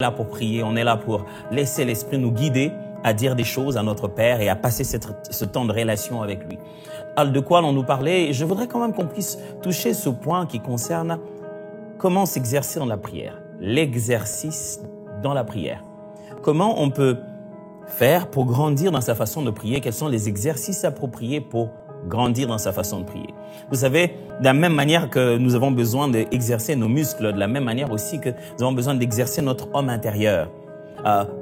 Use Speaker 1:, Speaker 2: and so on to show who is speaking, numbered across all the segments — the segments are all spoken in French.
Speaker 1: Là pour prier, on est là pour laisser l'Esprit nous guider à dire des choses à notre Père et à passer ce temps de relation avec lui. Alors, de quoi allons-nous parler? Je voudrais quand même qu'on puisse toucher ce point qui concerne comment s'exercer dans la prière, l'exercice dans la prière. Comment on peut faire pour grandir dans sa façon de prier? Quels sont les exercices appropriés pour grandir dans sa façon de prier? Vous savez, de la même manière que nous avons besoin d'exercer nos muscles, de la même manière aussi que nous avons besoin d'exercer notre homme intérieur.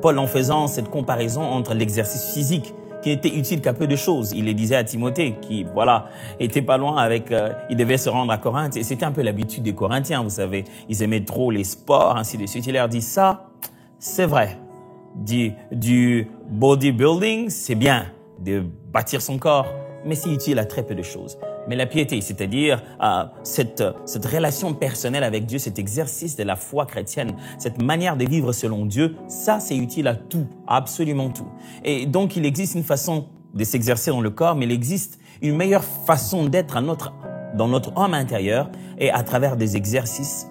Speaker 1: Paul, en faisant cette comparaison entre l'exercice physique, qui était utile qu'à peu de choses, il le disait à Timothée, qui, était pas loin avec, il devait se rendre à Corinthe, et c'était un peu l'habitude des Corinthiens, vous savez. Ils aimaient trop les sports, ainsi de suite. Il leur dit ça, c'est vrai. Du bodybuilding, c'est bien de bâtir son corps, mais c'est utile à très peu de choses. Mais la piété, c'est-à-dire cette relation personnelle avec Dieu, cet exercice de la foi chrétienne, cette manière de vivre selon Dieu, ça c'est utile à tout, à absolument tout. Et donc il existe une façon de s'exercer dans le corps, mais il existe une meilleure façon d'être dans notre homme intérieur et à travers des exercices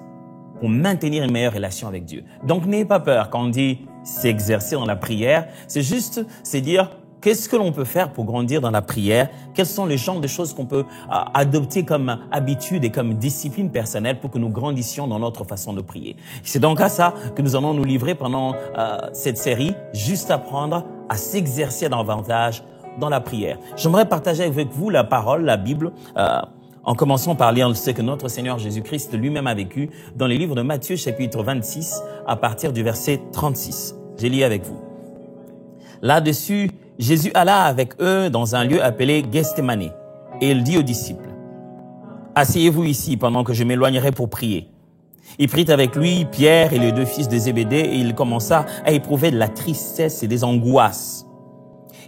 Speaker 1: pour maintenir une meilleure relation avec Dieu. Donc n'ayez pas peur quand on dit s'exercer dans la prière, c'est dire qu'est-ce que l'on peut faire pour grandir dans la prière? Quels sont les genres de choses qu'on peut adopter comme habitude et comme discipline personnelle pour que nous grandissions dans notre façon de prier? C'est donc à ça que nous allons nous livrer pendant cette série, juste apprendre à s'exercer davantage dans la prière. J'aimerais partager avec vous la parole, la Bible, en commençant par lire ce que notre Seigneur Jésus-Christ lui-même a vécu dans les livres de Matthieu chapitre 26 à partir du verset 36. Je lis avec vous. Là-dessus, Jésus alla avec eux dans un lieu appelé Gethsémani et il dit aux disciples, « Asseyez-vous ici pendant que je m'éloignerai pour prier. » Il prit avec lui Pierre et les deux fils de Zébédée et il commença à éprouver de la tristesse et des angoisses.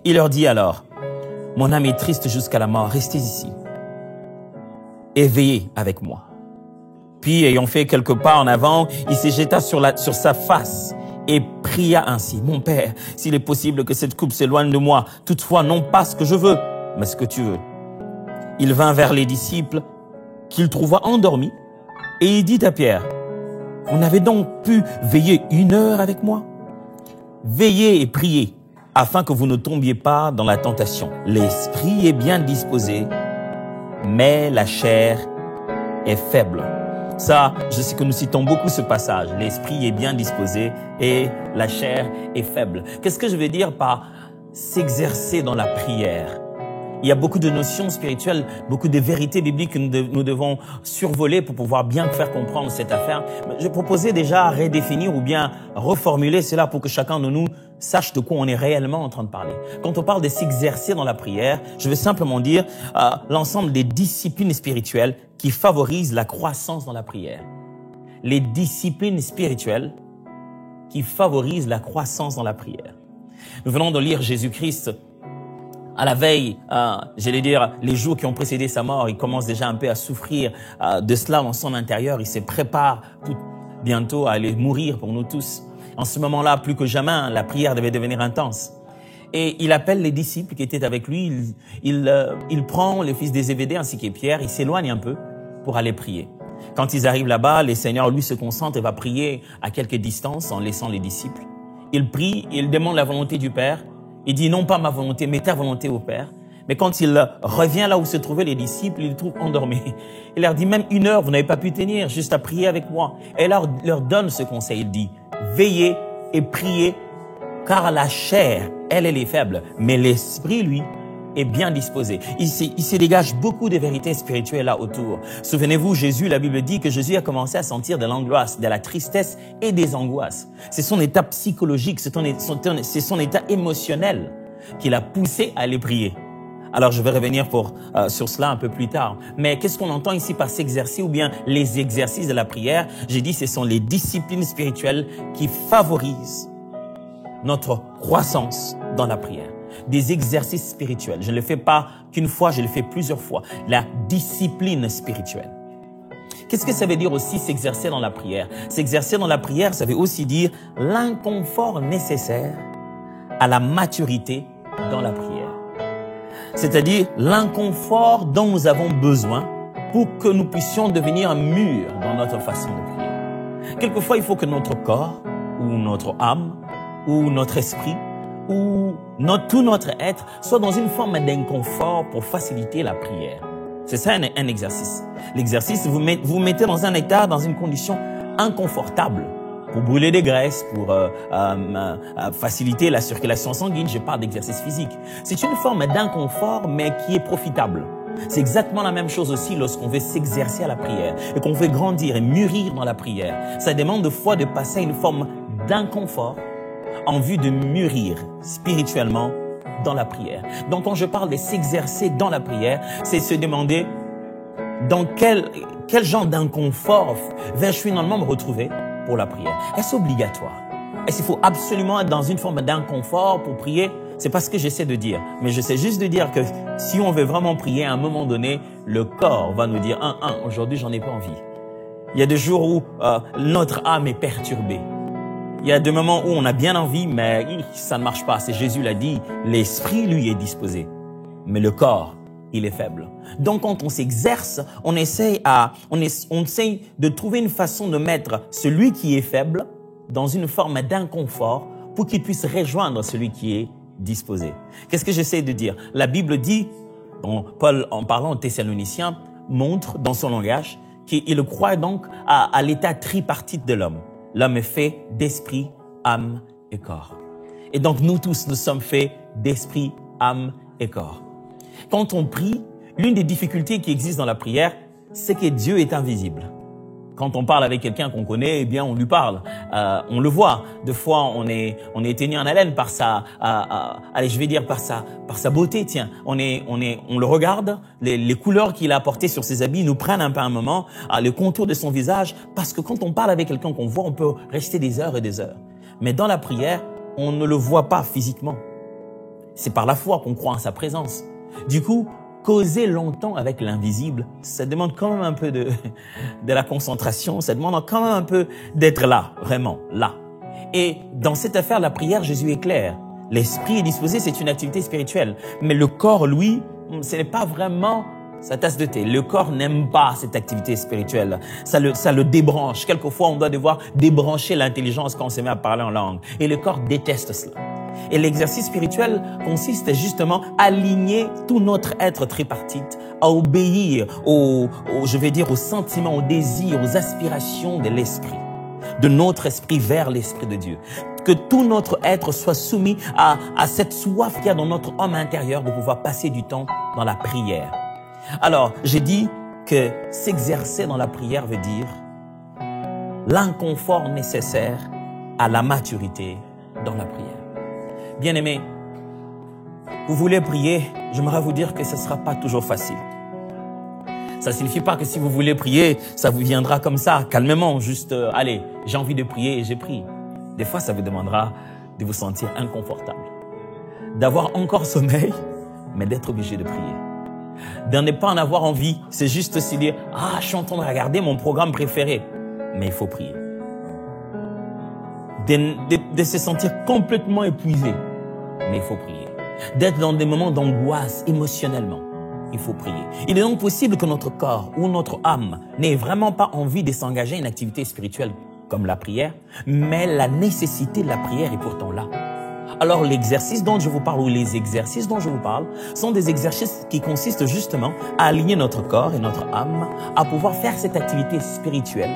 Speaker 1: Il leur dit alors, « Mon âme est triste jusqu'à la mort, restez ici et veillez avec moi. » Puis, ayant fait quelques pas en avant, il se jeta sur sa face et pria ainsi, « Mon Père, s'il est possible que cette coupe s'éloigne de moi, toutefois non pas ce que je veux, mais ce que tu veux. » Il vint vers les disciples qu'il trouva endormis et il dit à Pierre, « Vous n'avez donc pu veiller 1 heure avec moi? Veillez et priez, afin que vous ne tombiez pas dans la tentation. L'esprit est bien disposé, mais la chair est faible. » Ça, je sais que nous citons beaucoup ce passage. L'esprit est bien disposé et la chair est faible. Qu'est-ce que je veux dire par s'exercer dans la prière? Il y a beaucoup de notions spirituelles, beaucoup de vérités bibliques que nous devons survoler pour pouvoir bien faire comprendre cette affaire. Je proposais déjà redéfinir ou bien reformuler cela pour que chacun de nous sache de quoi on est réellement en train de parler. Quand on parle de s'exercer dans la prière, je veux simplement dire l'ensemble des disciplines spirituelles qui favorisent la croissance dans la prière. Les disciplines spirituelles qui favorisent la croissance dans la prière. Nous venons de lire Jésus-Christ à la veille, j'allais dire, les jours qui ont précédé sa mort. Il commence déjà un peu à souffrir de cela dans son intérieur. Il se prépare bientôt à aller mourir pour nous tous. En ce moment-là, plus que jamais, la prière devait devenir intense. Et il appelle les disciples qui étaient avec lui. Il prend le fils de Zébédée ainsi que Pierre. Il s'éloigne un peu pour aller prier. Quand ils arrivent là-bas, le Seigneur, lui, se concentre et va prier à quelque distance en laissant les disciples. Il prie, il demande la volonté du Père. Il dit non pas ma volonté, mais ta volonté au Père. Mais quand il revient là où se trouvaient les disciples, il les trouve endormis. Il leur dit même 1 heure, vous n'avez pas pu tenir, juste à prier avec moi. Et leur donne ce conseil. Il dit, veillez et priez, car la chair, elle est faible, mais l'esprit, lui, est bien disposé. Il se dégage beaucoup de vérités spirituelles là autour. Souvenez-vous, Jésus, la Bible dit que Jésus a commencé à sentir de l'angoisse, de la tristesse et des angoisses. C'est son état psychologique, c'est son état émotionnel qui l'a poussé à aller prier. Alors, je vais revenir sur cela un peu plus tard. Mais qu'est-ce qu'on entend ici par s'exercer ou bien les exercices de la prière? J'ai dit, ce sont les disciplines spirituelles qui favorisent notre croissance dans la prière. Des exercices spirituels. Je ne le fais pas qu'une fois, je le fais plusieurs fois. La discipline spirituelle. Qu'est-ce que ça veut dire aussi s'exercer dans la prière? S'exercer dans la prière, ça veut aussi dire l'inconfort nécessaire à la maturité dans la prière. C'est-à-dire l'inconfort dont nous avons besoin pour que nous puissions devenir mûrs dans notre façon de prier. Quelquefois, il faut que notre corps ou notre âme, ou notre esprit, ou tout notre être soit dans une forme d'inconfort pour faciliter la prière. C'est ça un exercice. L'exercice, vous mettez dans un état, dans une condition inconfortable pour brûler des graisses, pour faciliter la circulation sanguine. Je parle d'exercice physique. C'est une forme d'inconfort, mais qui est profitable. C'est exactement la même chose aussi lorsqu'on veut s'exercer à la prière et qu'on veut grandir et mûrir dans la prière. Ça demande de fois de passer à une forme d'inconfort en vue de mûrir spirituellement dans la prière. Donc quand je parle de s'exercer dans la prière, c'est se demander dans quel genre d'inconfort vais-je finalement me retrouver pour la prière. Est-ce obligatoire? Est-ce qu'il faut absolument être dans une forme d'inconfort pour prier? C'est pas ce que j'essaie de dire, mais j'essaie juste de dire que si on veut vraiment prier, à un moment donné, le corps va nous dire aujourd'hui j'en ai pas envie. Il y a des jours où notre âme est perturbée. Il y a des moments où on a bien envie, mais ça ne marche pas. C'est Jésus l'a dit, l'esprit lui est disposé, mais le corps, il est faible. Donc quand on s'exerce, on essaye de trouver une façon de mettre celui qui est faible dans une forme d'inconfort pour qu'il puisse rejoindre celui qui est disposé. Qu'est-ce que j'essaie de dire? La Bible dit, Paul, en parlant aux Thessaloniciens, montre dans son langage qu'il croit donc à l'état tripartite de l'homme. L'homme est fait d'esprit, âme et corps. Et donc nous tous, nous sommes faits d'esprit, âme et corps. Quand on prie, l'une des difficultés qui existent dans la prière, c'est que Dieu est invisible. Quand on parle avec quelqu'un qu'on connaît, eh bien, on lui parle, on le voit. Des fois, on est tenu en haleine par sa beauté. Tiens, on le regarde, les couleurs qu'il a apportées sur ses habits nous prennent un peu un moment, le contour de son visage, parce que quand on parle avec quelqu'un qu'on voit, on peut rester des heures et des heures. Mais dans la prière, on ne le voit pas physiquement. C'est par la foi qu'on croit en sa présence. Du coup, causer longtemps avec l'invisible, ça demande quand même un peu de la concentration, ça demande quand même un peu d'être là, vraiment là. Et dans cette affaire, la prière, Jésus est clair. L'esprit est disposé, c'est une activité spirituelle. Mais le corps, lui, ce n'est pas vraiment sa tasse de thé. Le corps n'aime pas cette activité spirituelle. Ça le débranche. Quelquefois, on doit devoir débrancher l'intelligence quand on se met à parler en langue. Et le corps déteste cela. Et l'exercice spirituel consiste justement à aligner tout notre être tripartite, à obéir aux sentiments, aux désirs, aux aspirations de l'esprit, de notre esprit vers l'esprit de Dieu. Que tout notre être soit soumis à cette soif qu'il y a dans notre homme intérieur de pouvoir passer du temps dans la prière. Alors, j'ai dit que s'exercer dans la prière veut dire l'inconfort nécessaire à la maturité dans la prière. Bien-aimés, vous voulez prier, j'aimerais vous dire que ce ne sera pas toujours facile. Ça ne signifie pas que si vous voulez prier, ça vous viendra comme ça, calmement, juste, allez, j'ai envie de prier et j'ai prie. Des fois, ça vous demandera de vous sentir inconfortable, d'avoir encore sommeil, mais d'être obligé de prier. De ne pas en avoir envie, c'est juste se dire, je suis en train de regarder mon programme préféré, mais il faut prier. De se sentir complètement épuisé, mais il faut prier. D'être dans des moments d'angoisse émotionnellement, il faut prier. Il est donc possible que notre corps ou notre âme n'ait vraiment pas envie de s'engager à une activité spirituelle comme la prière, mais la nécessité de la prière est pourtant là. Alors l'exercice dont je vous parle ou les exercices dont je vous parle sont des exercices qui consistent justement à aligner notre corps et notre âme à pouvoir faire cette activité spirituelle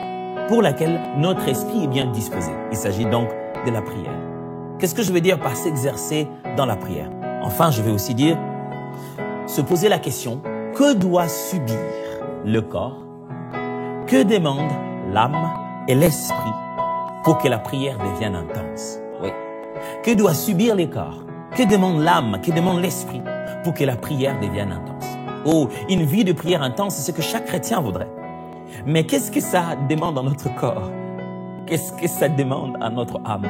Speaker 1: pour laquelle notre esprit est bien disposé. Il s'agit donc de la prière. Qu'est-ce que je veux dire par s'exercer dans la prière? Enfin, je vais aussi dire, se poser la question, que doit subir le corps? Que demande l'âme et l'esprit pour que la prière devienne intense? Oui. Que doit subir les corps? Que demande l'âme? Que demande l'esprit pour que la prière devienne intense? Oh, une vie de prière intense, c'est ce que chaque chrétien voudrait. Mais qu'est-ce que ça demande à notre corps? Qu'est-ce que ça demande à notre âme?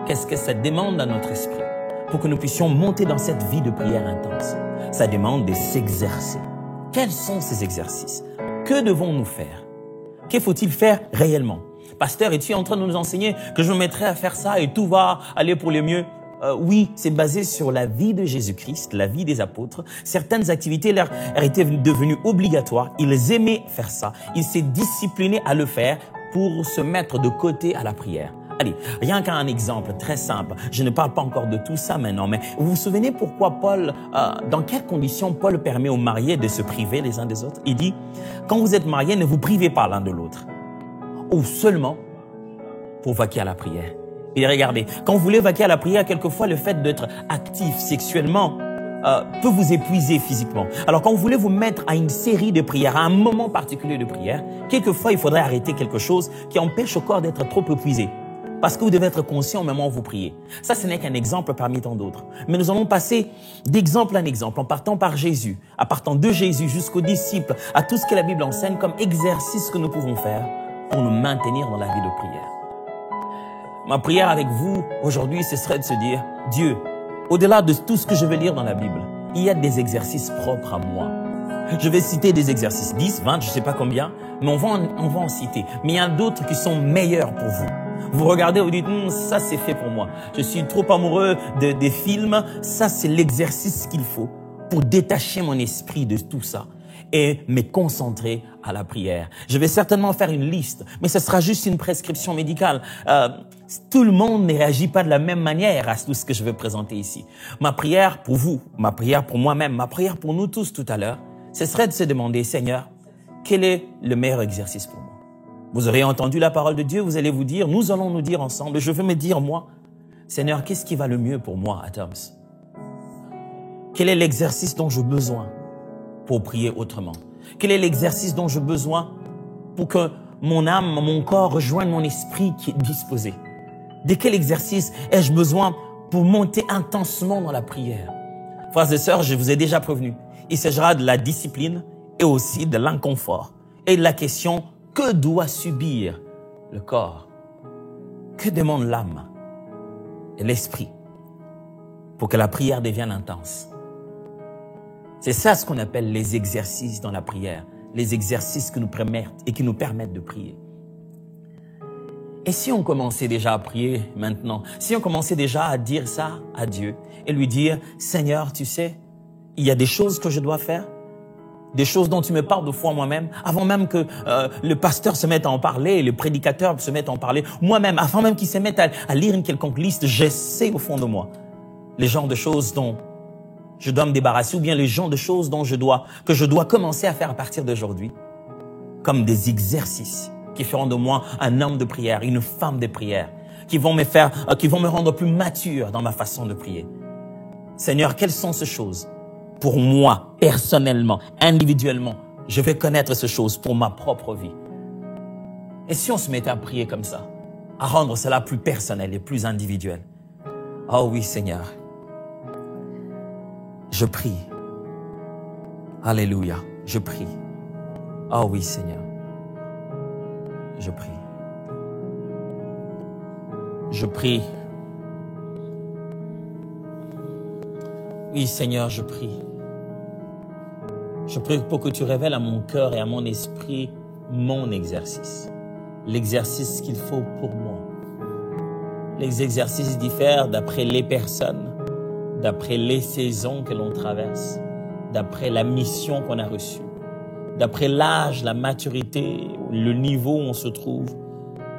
Speaker 1: Qu'est-ce que ça demande à notre esprit pour que nous puissions monter dans cette vie de prière intense? Ça demande de s'exercer. Quels sont ces exercices? Que devons-nous faire? Que faut-il faire réellement? Pasteur, es-tu en train de nous enseigner que je me mettrai à faire ça et tout va aller pour le mieux? Oui, c'est basé sur la vie de Jésus-Christ, la vie des apôtres. Certaines activités leur étaient devenues obligatoires. Ils aimaient faire ça. Ils s'étaient disciplinés à le faire pour se mettre de côté à la prière. Allez, rien qu'un exemple très simple. Je ne parle pas encore de tout ça maintenant, mais vous vous souvenez pourquoi dans quelles conditions Paul permet aux mariés de se priver les uns des autres? Il dit, quand vous êtes mariés, ne vous privez pas l'un de l'autre. Ou seulement pour vaquer à la prière. Et regardez, quand vous voulez vaquer à la prière, quelquefois le fait d'être actif sexuellement peut vous épuiser physiquement. Alors quand vous voulez vous mettre à une série de prières, à un moment particulier de prière, quelquefois il faudrait arrêter quelque chose qui empêche au corps d'être trop épuisé. Parce que vous devez être conscient au moment où vous priez. Ça, ce n'est qu'un exemple parmi tant d'autres. Mais nous allons passer d'exemple en exemple, en partant par Jésus, en partant de Jésus jusqu'aux disciples, à tout ce que la Bible enseigne comme exercice que nous pouvons faire pour nous maintenir dans la vie de prière. Ma prière avec vous aujourd'hui, ce serait de se dire, Dieu, au-delà de tout ce que je vais lire dans la Bible, il y a des exercices propres à moi. Je vais citer des exercices, 10, 20, je ne sais pas combien, mais on va en citer. Mais il y en a d'autres qui sont meilleurs pour vous. Vous regardez, vous dites, ça c'est fait pour moi. Je suis trop amoureux des films. Ça c'est l'exercice qu'il faut pour détacher mon esprit de tout ça et me concentrer à la prière. Je vais certainement faire une liste, mais ce sera juste une prescription médicale. Tout le monde ne réagit pas de la même manière à tout ce que je vais présenter ici. Ma prière pour vous, ma prière pour moi-même, ma prière pour nous tous tout à l'heure, ce serait de se demander, Seigneur, quel est le meilleur exercice pour moi? Vous aurez entendu la parole de Dieu, vous allez vous dire, nous allons nous dire ensemble, je veux me dire moi, Seigneur, qu'est-ce qui va le mieux pour moi à Toms? Quel est l'exercice dont j'ai besoin pour prier autrement? Quel est l'exercice dont j'ai besoin pour que mon âme, mon corps rejoigne mon esprit qui est disposé? De quel exercice ai-je besoin pour monter intensement dans la prière? Frères et sœurs, je vous ai déjà prévenu, il s'agira de la discipline et aussi de l'inconfort et de la question, que doit subir le corps? Que demande l'âme et l'esprit pour que la prière devienne intense? C'est ça ce qu'on appelle les exercices dans la prière, les exercices qui nous permettent de prier. Et si on commençait déjà à prier maintenant, si on commençait déjà à dire ça à Dieu et lui dire, Seigneur, tu sais, il y a des choses que je dois faire, des choses dont tu me parles de fois moi-même, avant même que le pasteur se mette à en parler, le prédicateur se mette à en parler, moi-même, avant même qu'il se mette à lire une quelconque liste, je sais au fond de moi les genres de choses dont je dois me débarrasser ou bien les genres de choses que je dois commencer à faire à partir d'aujourd'hui, comme des exercices qui feront de moi un homme de prière, une femme de prière, qui vont me rendre plus mature dans ma façon de prier. Seigneur, quelles sont ces choses? Pour moi, personnellement, individuellement, je vais connaître ces choses pour ma propre vie. Et si on se mettait à prier comme ça, à rendre cela plus personnel et plus individuel? Oh oui, Seigneur, je prie. Alléluia, je prie. Oh oui, Seigneur, je prie. Je prie. Oui, Seigneur, je prie. Je prie pour que tu révèles à mon cœur et à mon esprit mon exercice. L'exercice qu'il faut pour moi. Les exercices diffèrent d'après les personnes, d'après les saisons que l'on traverse, d'après la mission qu'on a reçue, d'après l'âge, la maturité, le niveau où on se trouve,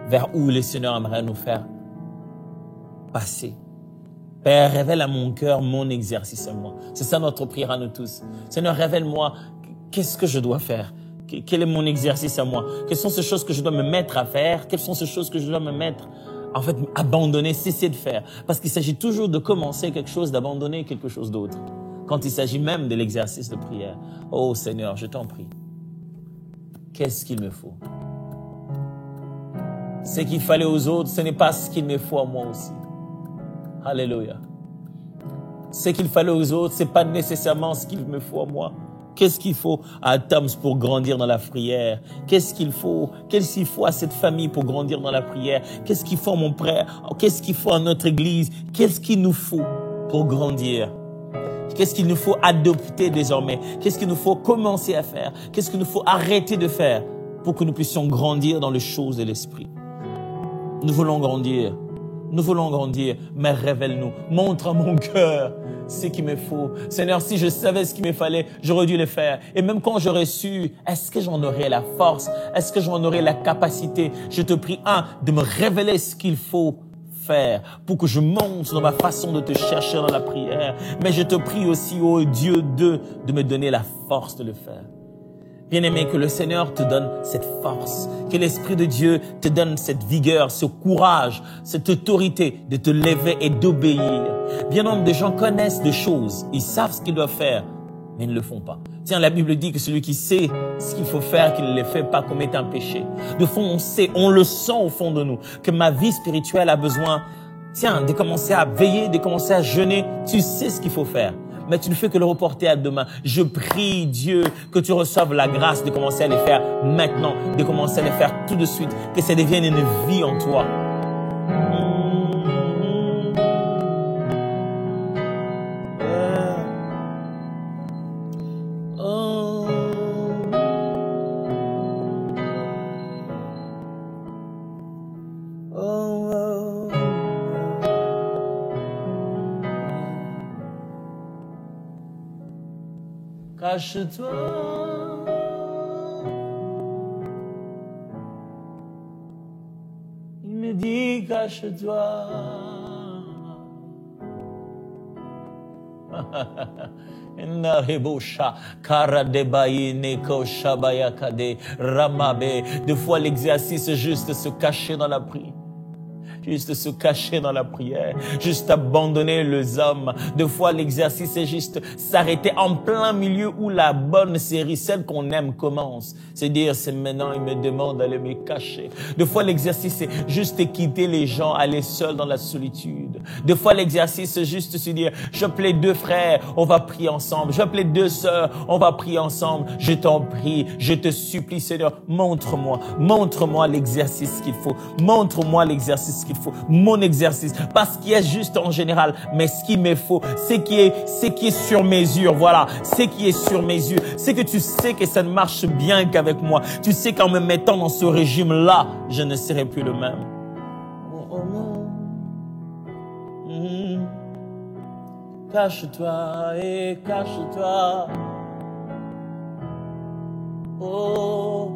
Speaker 1: vers où le Seigneur aimerait nous faire passer. Père, révèle à mon cœur mon exercice à moi. C'est ça notre prière à nous tous. Seigneur, révèle-moi qu'est-ce que je dois faire. Quel est mon exercice à moi? Quelles sont ces choses que je dois me mettre à faire? Quelles sont ces choses que je dois me mettre, abandonner, cesser de faire? Parce qu'il s'agit toujours de commencer quelque chose, d'abandonner quelque chose d'autre. Quand il s'agit même de l'exercice de prière. Oh Seigneur, je t'en prie. Qu'est-ce qu'il me faut? Ce qu'il fallait aux autres, ce n'est pas ce qu'il me faut à moi aussi. Alléluia. Ce qu'il fallait aux autres, ce n'est pas nécessairement ce qu'il me faut à moi. Qu'est-ce qu'il faut à Toms pour grandir dans la prière? Qu'est-ce qu'il faut à cette famille pour grandir dans la prière? Qu'est-ce qu'il faut à mon frère? Qu'est-ce qu'il faut à notre église? Qu'est-ce qu'il nous faut pour grandir? Qu'est-ce qu'il nous faut adopter désormais? Qu'est-ce qu'il nous faut commencer à faire? Qu'est-ce qu'il nous faut arrêter de faire pour que nous puissions grandir dans les choses de l'esprit? Nous voulons grandir. Nous voulons grandir, mais révèle-nous. Montre à mon cœur ce qu'il me faut. Seigneur, si je savais ce qu'il me fallait, j'aurais dû le faire. Et même quand j'aurais su, est-ce que j'en aurais la force? Est-ce que j'en aurais la capacité? Je te prie, de me révéler ce qu'il faut faire pour que je monte dans ma façon de te chercher dans la prière. Mais je te prie aussi, oh Dieu, de me donner la force de le faire. Bien-aimé, que le Seigneur te donne cette force, que l'Esprit de Dieu te donne cette vigueur, ce courage, cette autorité de te lever et d'obéir. Bien nombre de gens connaissent des choses, ils savent ce qu'ils doivent faire, mais ils ne le font pas. Tiens, la Bible dit que celui qui sait ce qu'il faut faire, qu'il ne le fait pas, commet un péché. De fond, on sait, on le sent au fond de nous, que ma vie spirituelle a besoin, de commencer à veiller, de commencer à jeûner. Tu sais ce qu'il faut faire, mais tu ne fais que le reporter à demain. Je prie, Dieu, que tu reçoives la grâce de commencer à les faire maintenant, de commencer à les faire tout de suite, que ça devienne une vie en toi. Cache-toi, il me dit cache-toi. Des fois l'exercice c'est juste se cacher dans la prière. Juste se cacher dans la prière, juste abandonner les hommes. Des fois, l'exercice, c'est juste s'arrêter en plein milieu où la bonne série, celle qu'on aime, commence. C'est dire, c'est maintenant, il me demande d'aller me cacher. Des fois, l'exercice, c'est juste quitter les gens, aller seul dans la solitude. Des fois, l'exercice, c'est juste se dire, j'appelle 2 frères, on va prier ensemble. J'appelle 2 sœurs, on va prier ensemble. Je t'en prie, je te supplie, Seigneur, montre-moi l'exercice qu'il faut. Montre-moi l'exercice qu'il faut, mon exercice, parce qu'il y a juste en général, mais ce qu'il me faut, c'est qui est sur mesure, voilà, c'est qui est sur mesure, c'est que tu sais que ça ne marche bien qu'avec moi, tu sais qu'en me mettant dans ce régime-là, je ne serai plus le même. Cache-toi et cache-toi, oh,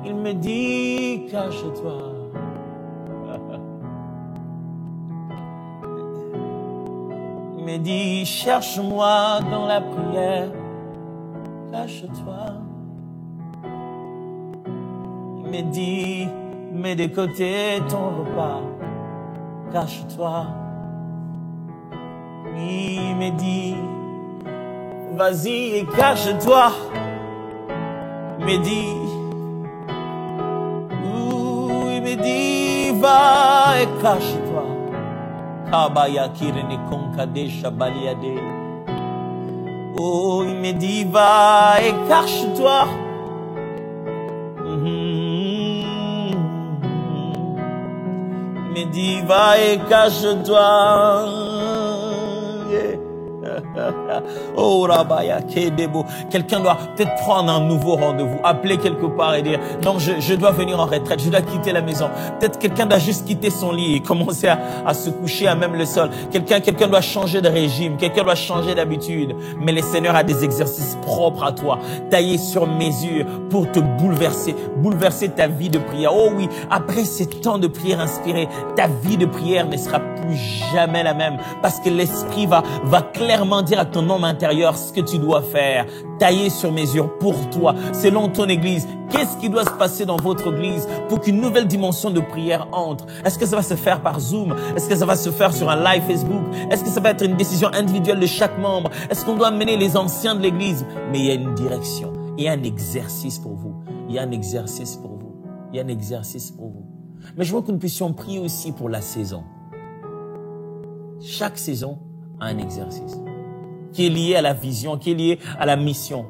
Speaker 1: il me dit cache-toi. Il me dit, cherche-moi dans la prière, cache-toi. Il me dit, mets de côté ton repas, cache-toi. Il me dit, vas-y et cache-toi. Il me dit, va et cache-toi. Oh, il me dit, va et cache-toi. Il me dit, va et cache-toi. Oh, Rabaya, Kedebo. Quelqu'un doit peut-être prendre un nouveau rendez-vous, appeler quelque part et dire, non, je dois venir en retraite, je dois quitter la maison. Peut-être quelqu'un doit juste quitter son lit et commencer à se coucher à même le sol. Quelqu'un doit changer de régime, quelqu'un doit changer d'habitude. Mais le Seigneur a des exercices propres à toi, taillés sur mesure pour te bouleverser ta vie de prière. Oh oui, après ces temps de prière inspirée, ta vie de prière ne sera plus jamais la même parce que l'Esprit va clairement dire à ton homme intérieur ce que tu dois faire, taillé sur mesure pour toi, selon ton église. Qu'est-ce qui doit se passer dans votre église pour qu'une nouvelle dimension de prière entre? Est-ce que ça va se faire par Zoom? Est-ce que ça va se faire sur un live Facebook? Est-ce que ça va être une décision individuelle de chaque membre? Est-ce qu'on doit amener les anciens de l'église? Mais il y a une direction, il y a un exercice pour vous. Il y a un exercice pour vous. Il y a un exercice pour vous. Mais je veux que nous puissions prier aussi pour la saison. Chaque saison a un exercice qui est lié à la vision, qui est lié à la mission.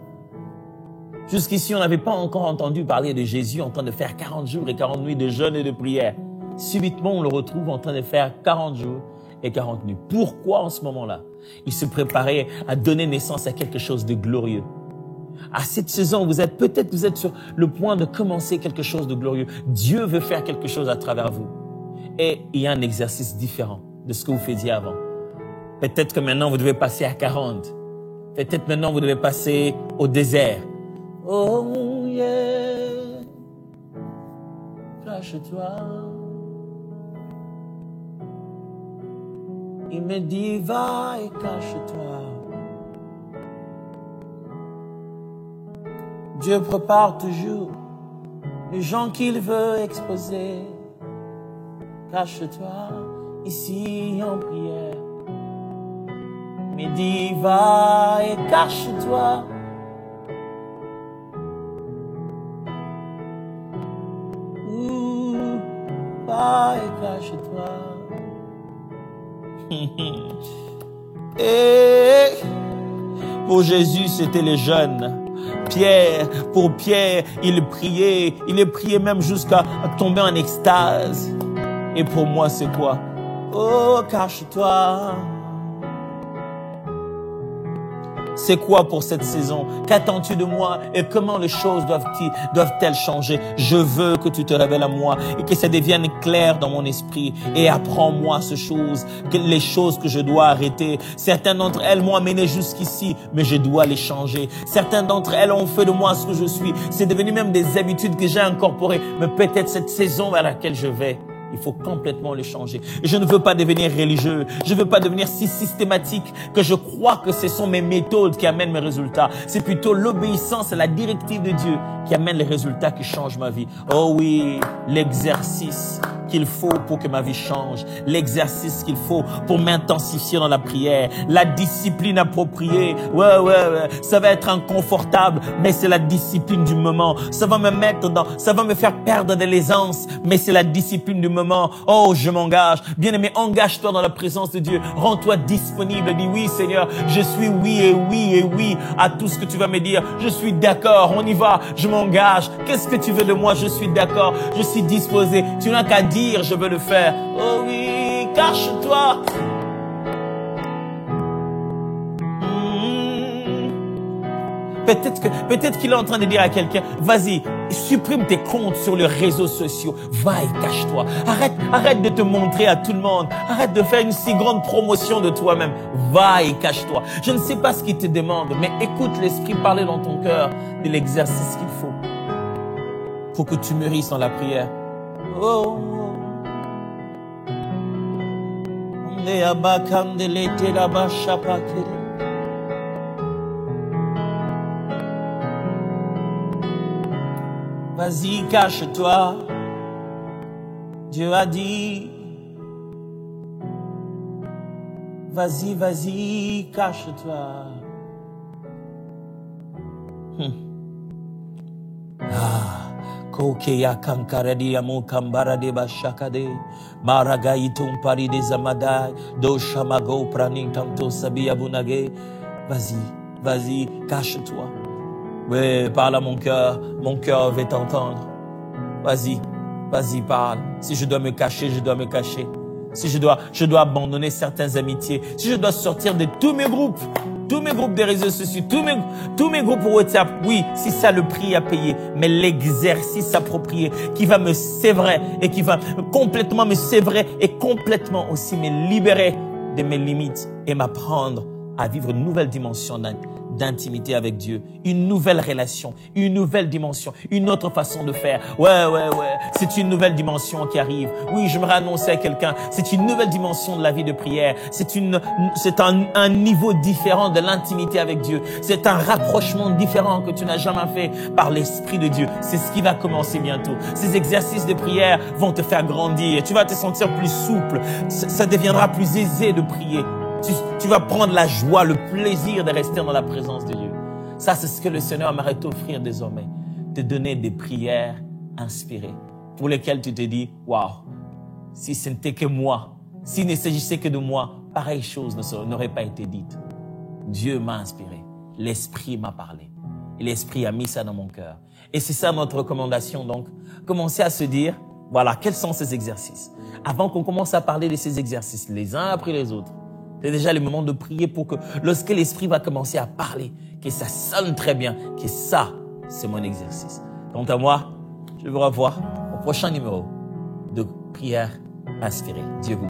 Speaker 1: Jusqu'ici, on n'avait pas encore entendu parler de Jésus en train de faire 40 jours et 40 nuits de jeûne et de prière. Subitement, on le retrouve en train de faire 40 jours et 40 nuits. Pourquoi en ce moment-là? Il se préparait à donner naissance à quelque chose de glorieux. À cette saison, vous êtes sur le point de commencer quelque chose de glorieux. Dieu veut faire quelque chose à travers vous. Et il y a un exercice différent de ce que vous faisiez avant. Peut-être que maintenant, vous devez passer à 40. Peut-être maintenant, vous devez passer au désert. Oh yeah, cache-toi. Il me dit, va et cache-toi. Dieu prépare toujours les gens qu'il veut exposer. Cache-toi ici en prière. Il me dit, va et cache-toi. Va et cache-toi. Et pour Jésus, c'était les jeunes. Pour Pierre, il priait même jusqu'à tomber en extase. Et pour moi, c'est quoi? Oh, cache-toi. C'est quoi pour cette saison? Qu'attends-tu de moi et comment les choses doivent-elles changer? Je veux que tu te révèles à moi et que ça devienne clair dans mon esprit et apprends-moi les choses que je dois arrêter. Certaines d'entre elles m'ont amené jusqu'ici, mais je dois les changer. Certaines d'entre elles ont fait de moi ce que je suis. C'est devenu même des habitudes que j'ai incorporées, mais peut-être cette saison vers laquelle je vais, il faut complètement le changer. Je ne veux pas devenir religieux. Je ne veux pas devenir si systématique que je crois que ce sont mes méthodes qui amènent mes résultats. C'est plutôt l'obéissance à la directive de Dieu qui amène les résultats qui changent ma vie. Oh oui, l'exercice qu'il faut pour que ma vie change. L'exercice qu'il faut pour m'intensifier dans la prière. La discipline appropriée. Ouais. Ça va être inconfortable, mais c'est la discipline du moment. Ça va me faire perdre de l'aisance, mais c'est la discipline du moment. Oh, je m'engage. Bien-aimé, engage-toi dans la présence de Dieu. Rends-toi disponible. Dis oui, Seigneur, je suis oui à tout ce que tu vas me dire. Je suis d'accord, on y va. Je m'engage. Qu'est-ce que tu veux de moi? Je suis d'accord. Je suis disposé. Tu n'as qu'à dire, je veux le faire. Oh oui, cache-toi. Peut-être qu'il est en train de dire à quelqu'un, vas-y, supprime tes comptes sur les réseaux sociaux. Va et cache-toi. Arrête de te montrer à tout le monde. Arrête de faire une si grande promotion de toi-même. Va et cache-toi. Je ne sais pas ce qu'il te demande, mais écoute l'Esprit parler dans ton cœur de l'exercice qu'il faut pour que tu mûrisses dans la prière. Oh. Vas-y, cache-toi. Dieu a dit. Vas-y, cache-toi. Kokeya kankaradi amu kambara de bashakade. Maragaitum pari de zamadai. Do shamago prani kanto sabi abunage. Vas-y, cache-toi. Oui, parle à mon cœur va t'entendre. Vas-y, parle. Si je dois me cacher, je dois me cacher. Si je dois abandonner certaines amitiés. Si je dois sortir de tous mes groupes de réseaux sociaux, tous mes groupes WhatsApp, oui, si ça le prix à payer, mais l'exercice approprié qui va me sévrer et qui va complètement me sévrer et complètement aussi me libérer de mes limites et m'apprendre à vivre une nouvelle dimension d'intimité avec Dieu, une nouvelle relation, une nouvelle dimension, une autre façon de faire. Ouais. C'est une nouvelle dimension qui arrive. Oui, j'aimerais annoncer à quelqu'un, c'est une nouvelle dimension de la vie de prière. C'est un niveau différent de l'intimité avec Dieu. C'est un rapprochement différent que tu n'as jamais fait par l'Esprit de Dieu. C'est ce qui va commencer bientôt. Ces exercices de prière vont te faire grandir. Tu vas te sentir plus souple. Ça deviendra plus aisé de prier. Tu vas prendre la joie, le plaisir de rester dans la présence de Dieu. Ça, c'est ce que le Seigneur aimerait t'offrir désormais. Te donner des prières inspirées pour lesquelles tu te dis, waouh, si ce n'était que moi, s'il ne s'agissait que de moi, pareille chose n'aurait pas été dite. Dieu m'a inspiré. L'Esprit m'a parlé. Et l'Esprit a mis ça dans mon cœur. Et c'est ça notre recommandation. Donc, commencez à se dire, voilà, quels sont ces exercices? Avant qu'on commence à parler de ces exercices, les uns après les autres, c'est déjà le moment de prier pour que lorsque l'Esprit va commencer à parler, que ça sonne très bien, que ça, c'est mon exercice. Quant à moi, je vous revois au prochain numéro de prière aspirer. Dieu vous